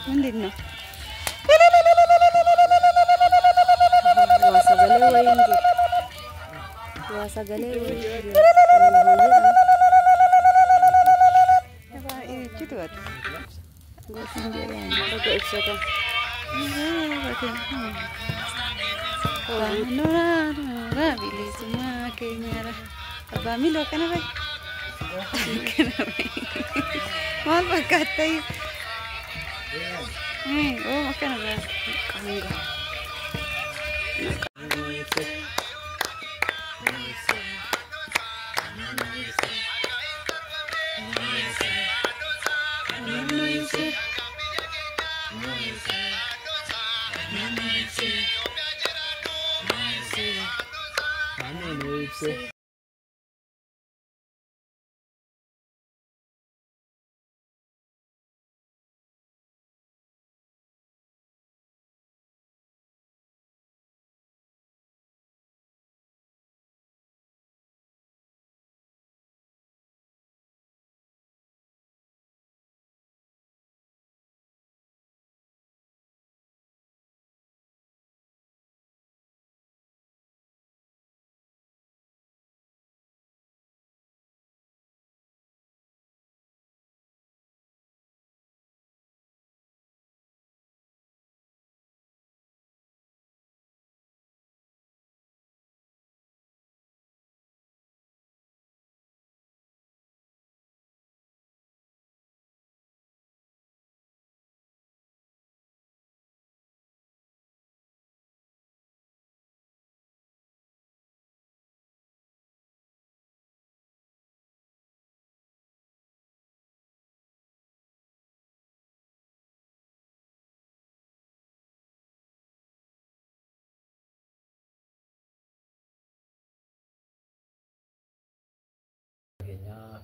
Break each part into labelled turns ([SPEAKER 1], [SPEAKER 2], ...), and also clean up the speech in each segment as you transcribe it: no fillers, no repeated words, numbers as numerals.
[SPEAKER 1] ምንድን ነው? Sagalee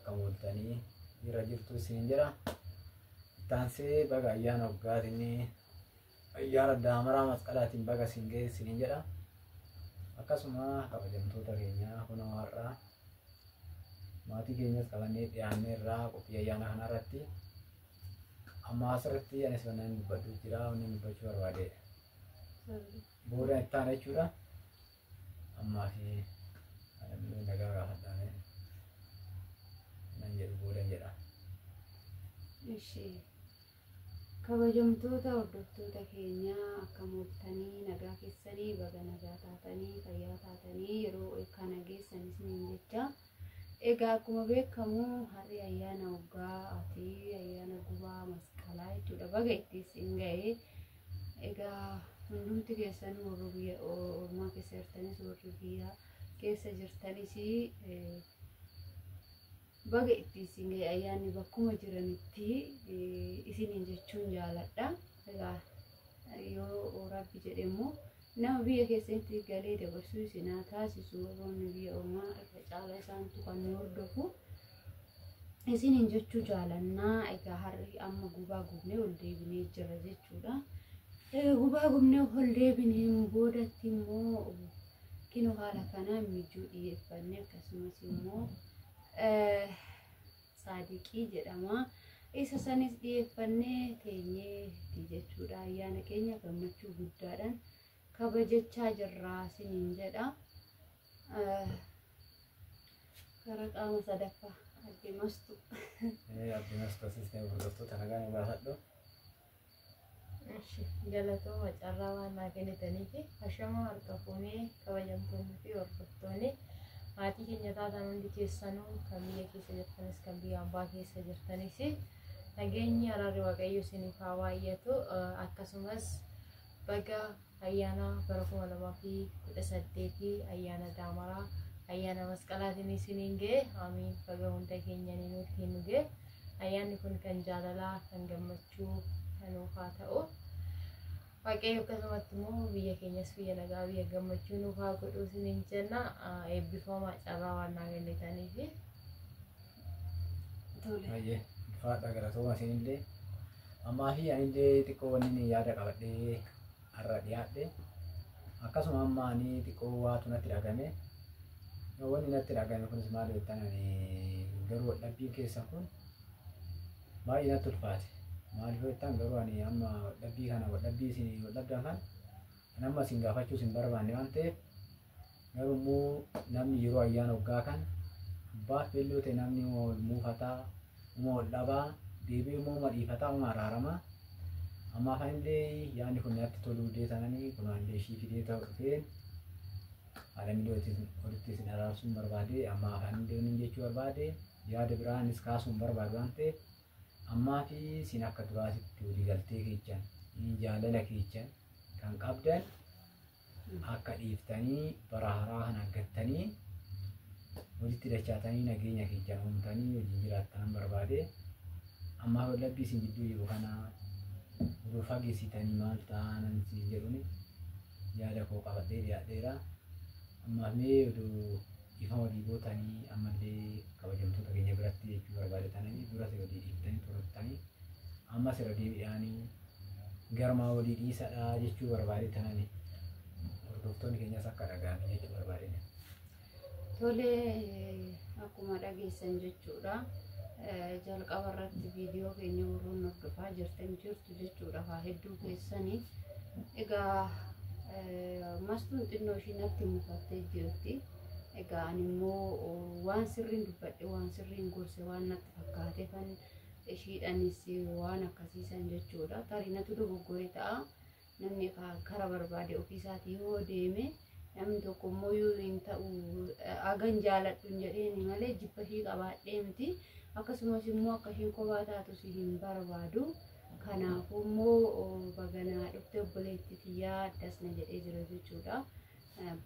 [SPEAKER 2] kamooltanii jira jirtu siin jira taansee baga ayyaana waggaatini ayyaana daamaraa masqalaatiin baga siin ga'e siin jedha akkasuma kabajamtoota keenya kunoo har'a maatii keenyas qabannee dhiyaannee irraa qophii ayyaana kana irratti amma asirratti anis wannan dubbadhu jira wanni dubbachuu barbaade booda ittaan jechuudha ammaa fi nagaa gaafadhaame
[SPEAKER 1] kabajamtoota hordoftoota keenyaa akka mooftanii nagaa keessanii baga nagaa taatanii fayyaa taatanii yeroo kana geessanis niin jecha egaa akkuma beekamu har'i ayyaana waggaa fi ayyaana gubaa masqalaa jechuudha baga itti siin ga'e egaa hundumti keessan warri biyya ormaa keessa jirtanis warri biyya keessa jirtanis baga itti siin ga'e ayyaanni bakkuma jiranitti isiniin jechuun jaaladha. Egaa yoo rabbi jedhe immoo nama biyya keessatti galee dabarsuu isinaa taasisu warroonni biyya ormaa irra caalaa isaantu kan nu hordofu isiniin jechuu jaalannaa. Egaa har'i amma gubaa gubnee ol deebinee jira jechuudha. Gubaa gubnee ol deebineen boodatti immoo kinoo haala kanaan mijuu dhiyeeffannee akkasumas immoo Saadiqii jedhama. Isa sanis dhiyeeffannee teenyee jechuudha. Ayyaana keenya gammachuu guddaadhaan kabajachaa jirra siniin jedha. Karaa qaama sadaffaa Addimastu.
[SPEAKER 2] Addimastu asiistemii hordoftoota nagaan baafadhu.
[SPEAKER 3] Galatooma carraa waan naa kennitanii fi hashama harka fuunee kabajamtoonni fi hordoftoonni maatii keenya taatan hundi keessanuu kan biyya keessa jirtanis kan biyya ambaa keessa jirtanis nageenyi araarri waaqayyo isiniif haa baay'atu. Akkasumas baga ayyaana bara 2018 ayyaana daamaraa ayyaana masqalaatiin isiniin ga'e amiin. Baga hunda keenyanii nuuf nu ga'e ayyaanni kun kan jaalalaa kan gammachuu nuuf haa ta'u. Waaqayyo akkasumatti immoo biyya keenyas biyya nagaa biyya gammachuu nuuf haa godhu isiniin jenna. Eebbifamaa carraa waan naa kennitaniif.
[SPEAKER 2] Baay'ee faadha galatooma isinillee ammaa fi anillee xiqqoo wanni yaada qabadhee har'a dhiyaadhe akkasuma amma ani xiqqoo waatu natti dhagame wanni natti dhagame kunis maal jettan ani garuu waldhabbiin keessan kun baay'ee natti ulfaate. Maaliif jettan garuu ani amma waldhabbii kana waldhabbii isin waldhabdan kan nama isin gaafachuu isin barbaanne waan ta'eef garuu immoo namni yeroo ayyaana waggaa kan abbaaf beelloo ta'e namni wal muufataa wal dhabaa deebi'ee immoo madhiifataa araaramaa amma kan illee yaadni kun natti toluu deetananii kun illee ishii fidee ta'u dhufeen haala miidhootiin walitti isin araarsuun barbaade amma kan illee jechuu barbaade yaada biraanis kaasuun barbaadu waan ta'eef ammaa fi isin akka duraatitti walii galtee keechan jaalala keechan kan qabdan akka dhiiftanii bara haaraa kan argattanii walitti dachaatanii nageenya keechan uumtanii wajjin jiraattan barbaade ammaa waldhabbii isin gidduu jiru kana oduu fageessitanii maal ta'an isin jedhuni yaada koo qabadhee dhiyaadheera ammaa mee oduu ifa walii gootanii ammallee kabajamtoota keenya biratti jechuu barbaadatanii dura ta'e walii dhiiftanii turattanii ammas irra deebi'anii garmaa walii dhiisadhaa jechuu barbaadatanii hordoftoonni keenyas akka dhaga'an jechuu barbaadatan.
[SPEAKER 1] Tole akkuma dhageessan jechuudha. Jalqaba irratti viidiyoo keenya warroon hordofaa jirtu jechuudha. Hedduu keessanii egaa mastuun xinnoo ishii natti mufattee jirti. Egaa ani immoo waan sirriin dubbadhe waan sirriin gorse waan natti fakkaate kan ishiidhanis waan akkasiisan jechuudha. Tarinatu dogoggoree ta'a. Namni karaa barbaade ofiisaatii yoo deeme namni tokko immoo yoo hin ta'u agan jaaladhu hin jedheeni malee jibba ishii qabaadhee miti. Akkasumas immoo akka isheen kophaa taatu si hin barbaadu. Kanaafuu immoo baganaa dhuftee obboleettii xiyyaa addasna jedhee jira jechuudha.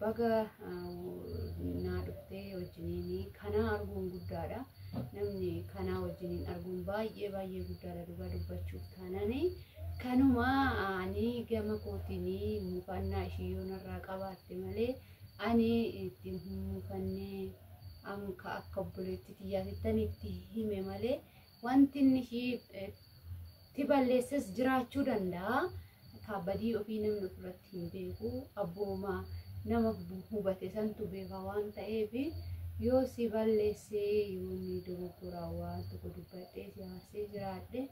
[SPEAKER 1] Baga naa dhuftee wajjiniin kana arguun guddaadha. Namni kana wajjiniin arguun baay'ee guddaadha dhugaa dubbachuuf taananii. Kanuma ani gama kootiin mufannaa ishii yoo narraa qabaatte malee ani ittiin mufannee akka obboleettii xiyyaatittan itti hime malee wanti inni ishii balleesses jiraachuu danda'a. Kaabadii ofii namni ofirratti hin beeku abbooma nama hubate santu beeka waan ta'eef yoo si balleessee yoo ni dogoggoraa waan tokko dubbadhee si haarsee jiraadhe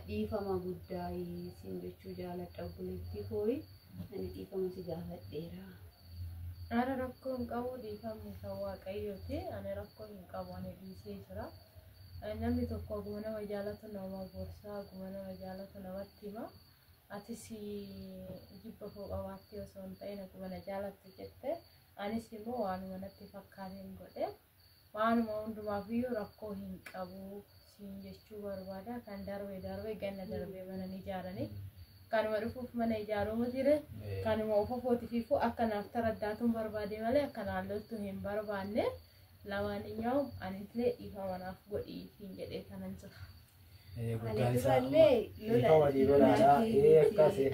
[SPEAKER 1] dhiifama guddaa isin jechuu jaaladha obboleettii kooyi ani dhiifama si gaafadheera.
[SPEAKER 3] Ana rakkoo hin qabu dhiifamni kan waaqayyooti. Ani rakkoo hin qabu ani dhiisee jira. Namni tokko oguma nama jaalatu nama gorsaa oguma nama jaalatu namatti hima. Atis jibba koo qabaattee osoo hin ta'in oguma na jaalattu jette anis immoo waanuma natti fakkaateen godhe waanuma hundumaafiyyuu rakkoo hin qabu. Jechuu barbaada kan darbe ganna darbe mana ijaaranii kanuma dhufuuf mana ijaaruu mutire kanuma ofofootifiifu akka naaf taraddaatuun barbaade malee akka naallottu hin barbaanne lamaan iyyuu anillee dhiifama naaf godhii hin jedhee kanan jira.
[SPEAKER 1] Ani durallee
[SPEAKER 2] Ifa walii godhaadhaa akkasii.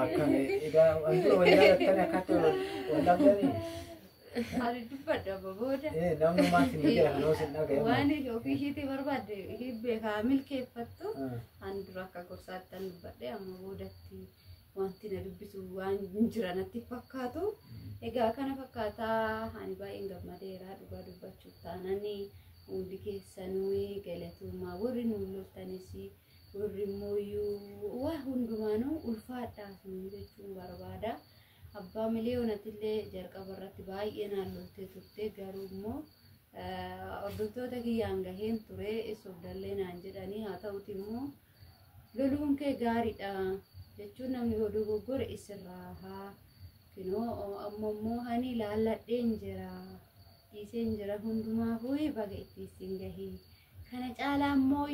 [SPEAKER 2] Akkami egaa wantoota walii galattanii akkatti wal dhabdanii.
[SPEAKER 1] Ani dubbadha booda.
[SPEAKER 2] Namni maatiin ni jira kanoo sin dhagaye.
[SPEAKER 1] Waan ofii ishiitii barbaadde beekaa milkeeffattu ani dura akka gorsaatti an dubbadhe amma boodatti wanti na dubbisu waan jira natti fakkaatu. Egaa kana fakkaataa ani baay'een gammadeera dhugaa dubbachuuf taananii hundi keessanuu galatuumaa warri nu loltanis warri immoo waa hundumaanuu ulfaadhaa jechuun barbaada. Abbaa miliyoonaatillee jalqaba irratti baay'ee naannoottee turte garuu immoo hordoftoota kiyyaan gaheen ture isuuf dallee naan jedhanii haa ta'uti immoo loluun kee gaariidha jechuun namni yoo dogoggore isirraa haa kinoo ammoo hani laalladheen jira dhiiseen jira hundumaafuu baga itti isin gahee kana caalaa ammoo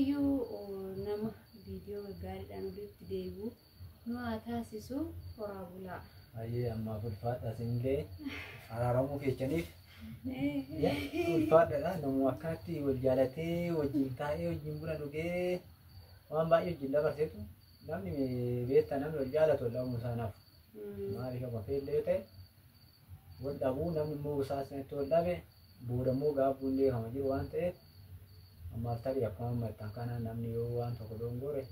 [SPEAKER 1] nama viidiyoo gaariidhaan walitti deebi'u nu haa taasisu horaa bulaa.
[SPEAKER 2] Ayyee amma ulfaadha sinillee araaramuu keessaniif ulfaadha namu akkatti wal jaalatee wajjin taa'ee wajjin buna dhugee waan baay'ee wajjin dabarseetu namni beektaa namni wal jaalatu wal dhabuu isaanaaf maaliif akka feellee ta'e wal dhabuu namni immoo isaatti wal dhabe booda immoo gaafuun beekama jiru waan ta'eef ammaaf tarii akkuma ammattan kana namni yoo waan tokko dongore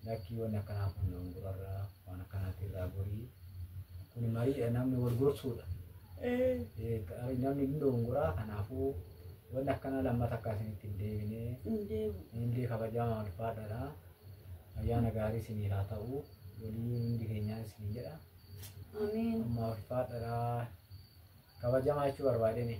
[SPEAKER 2] lakkii waan akkanaaf kun dongorarraa waan akkanaatti irraa gorii. Kun marii namni wal gorsuudha. namni hin dongoraa kanaafuu wanni akkana lammata akkasinitti hin deebine illee kabajamaa ulfaadhaadha. Ayyaana gaarii isiniif haa ta'u walii hundi keenyaan isin jedha. Amma ulfaadhaadha kabajamaa jechuu barbaadeni.